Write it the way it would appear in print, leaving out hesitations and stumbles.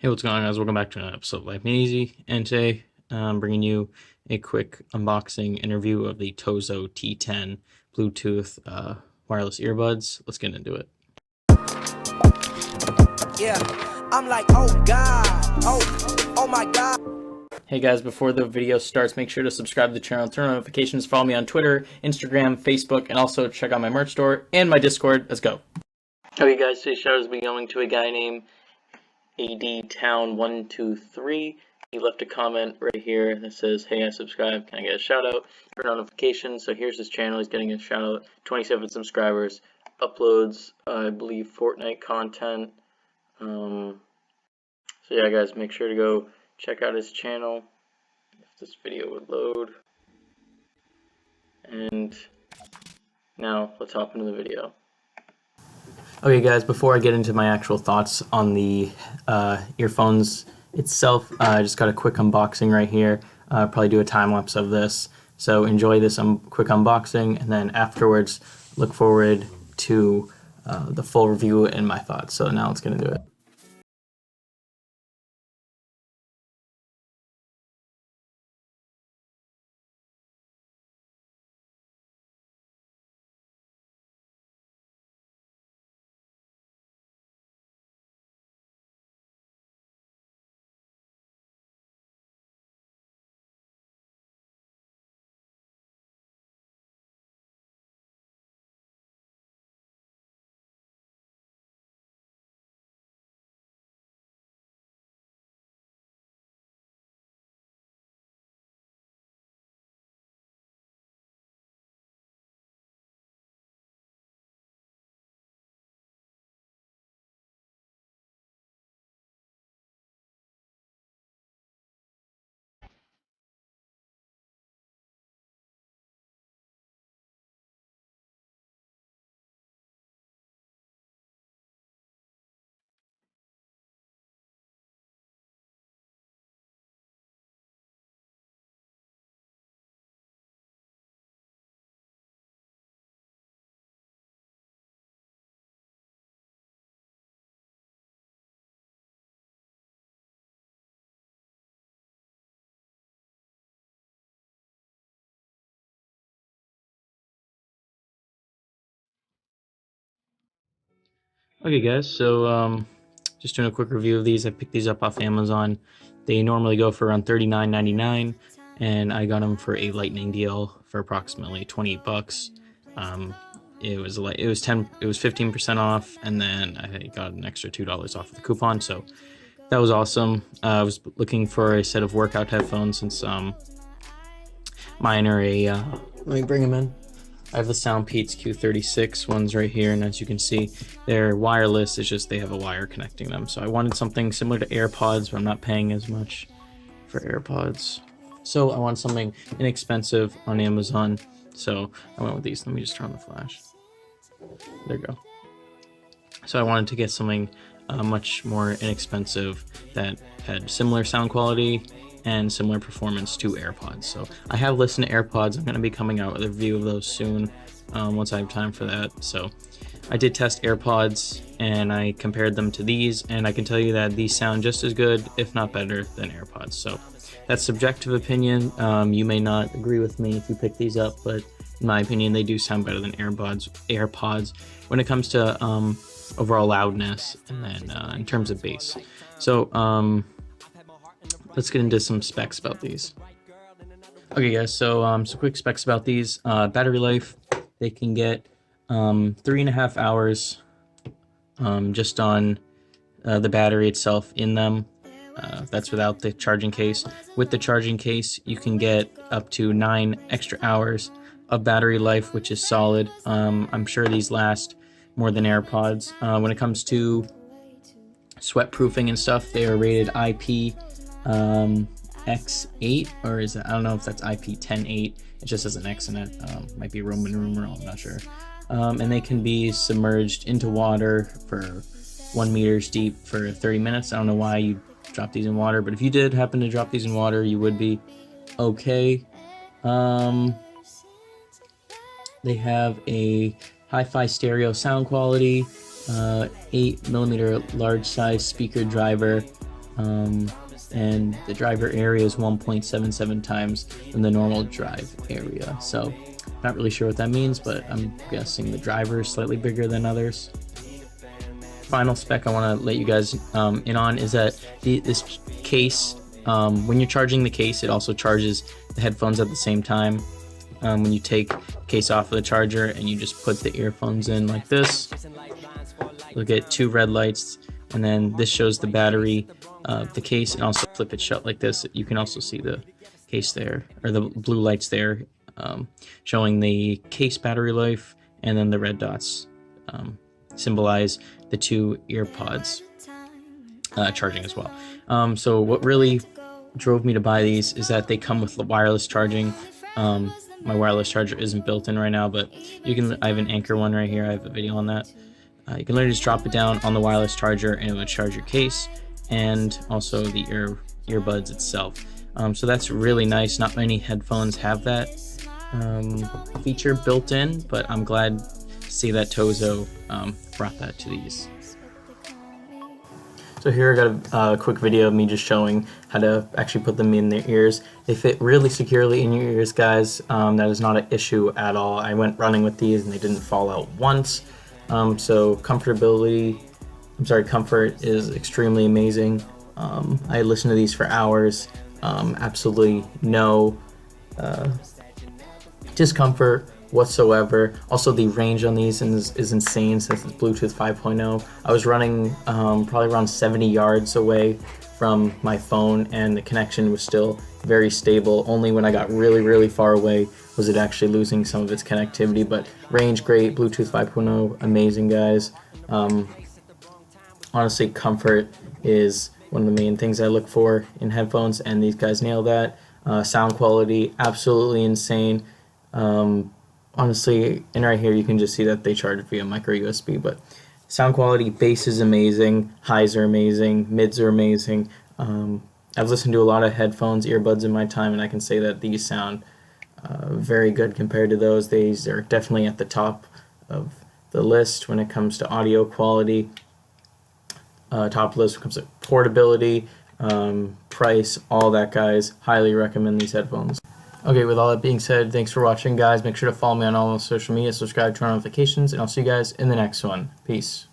Hey, what's going on, guys? Welcome back to another episode of Life Made Easy, and today I'm bringing you a quick unboxing interview of the TOZO T10 Bluetooth wireless earbuds. Let's get into it. Yeah, I'm like, oh God, oh my God. Hey guys, before the video starts, make sure to subscribe to the channel, turn on notifications, follow me on Twitter, Instagram, Facebook, and also check out my merch store and my Discord. Let's go. Okay guys, today's shout out is going to a guy named ADTown123. He left a comment right here that says, hey, I subscribe, can I get a shout out? Turn on notifications. So here's his channel. He's getting a shout out. 27 subscribers, uploads, I believe, Fortnite content. So yeah, guys, make sure to go check out his channel if this video would load. And now let's hop into the video. Okay guys, before I get into my actual thoughts on the earphones itself, I just got a quick unboxing right here. Probably do a time lapse of this. So enjoy this quick unboxing, and then afterwards look forward to the full review and my thoughts. So now let's get into it. Okay guys, so just doing a quick review of these. I picked these up off Amazon. They normally go for around $39.99, and I got them for a lightning deal for approximately 28 bucks. It was 15% off, and then I got an extra $2 off of the coupon, so that was awesome. I was looking for a set of workout headphones since mine are a let me bring them in. I have the Soundpeats Q36 ones right here, and as you can see, they're wireless. It's just they have a wire connecting them. So I wanted something similar to AirPods, but I'm not paying as much for AirPods. So I want something inexpensive on Amazon. So I went with these. Let me just turn on the flash. There you go. So I wanted to get something much more inexpensive that had similar sound quality and similar performance to AirPods. So I have listened to AirPods. I'm going to be coming out with a review of those soon once I have time for that. So I did test AirPods and I compared them to these, and I can tell you that these sound just as good, if not better, than AirPods. So that's subjective opinion. You may not agree with me if you pick these up, but in my opinion, they do sound better than AirPods when it comes to overall loudness and then in terms of bass. So let's get into some specs about these. Okay guys, so some quick specs about these. Battery life, they can get 3.5 hours just on the battery itself in them. That's without the charging case. With the charging case, you can get up to 9 extra hours of battery life, which is solid. I'm sure these last more than AirPods. When it comes to sweat proofing and stuff, they are rated IP X8, or is it, I don't know if that's IP108. It just has an X in it. Might be a Roman numeral, I'm not sure. And they can be submerged into water for 1 meters deep for 30 minutes. I don't know why you drop these in water, but if you did happen to drop these in water, you would be okay. They have a hi-fi stereo sound quality, 8mm large size speaker driver, and the driver area is 1.77 times than the normal drive area. So not really sure what that means, but I'm guessing the driver is slightly bigger than others. Final spec I want to let you guys in on is that this case, when you're charging the case, it also charges the headphones at the same time. When you take the case off of the charger and you just put the earphones in like this, you'll get 2 red lights, and then this shows the battery of the case, and also flip it shut like this. You can also see the case there, or the blue lights there, showing the case battery life, and then the red dots symbolize the 2 earpods charging as well. So what really drove me to buy these is that they come with the wireless charging. My wireless charger isn't built in right now, but you can. I have an Anchor one right here. I have a video on that. You can literally just drop it down on the wireless charger and it would charge your case and also the earbuds itself. So that's really nice. Not many headphones have that feature built in, but I'm glad to see that TOZO brought that to these. So here I got a quick video of me just showing how to actually put them in their ears. They fit really securely in your ears, guys. That is not an issue at all. I went running with these and they didn't fall out once. So comfort is extremely amazing. I listened to these for hours. Absolutely no discomfort whatsoever. Also, the range on these is insane since it's Bluetooth 5.0. I was running probably around 70 yards away from my phone and the connection was still very stable. Only when I got really far away was it actually losing some of its connectivity, but range great, Bluetooth 5.0 amazing, guys. Honestly, comfort is one of the main things I look for in headphones, and these guys nail that. Sound quality absolutely insane. Honestly, and right here you can just see that they charge via micro USB, but sound quality, bass is amazing, highs are amazing, mids are amazing. I've listened to a lot of headphones, earbuds in my time, and I can say that these sound very good compared to those. These are definitely at the top of the list when it comes to audio quality. Top list when it comes to portability, price, all that, guys. Highly recommend these headphones. Okay, with all that being said, thanks for watching, guys. Make sure to follow me on all social media, subscribe, turn on notifications, and I'll see you guys in the next one. Peace.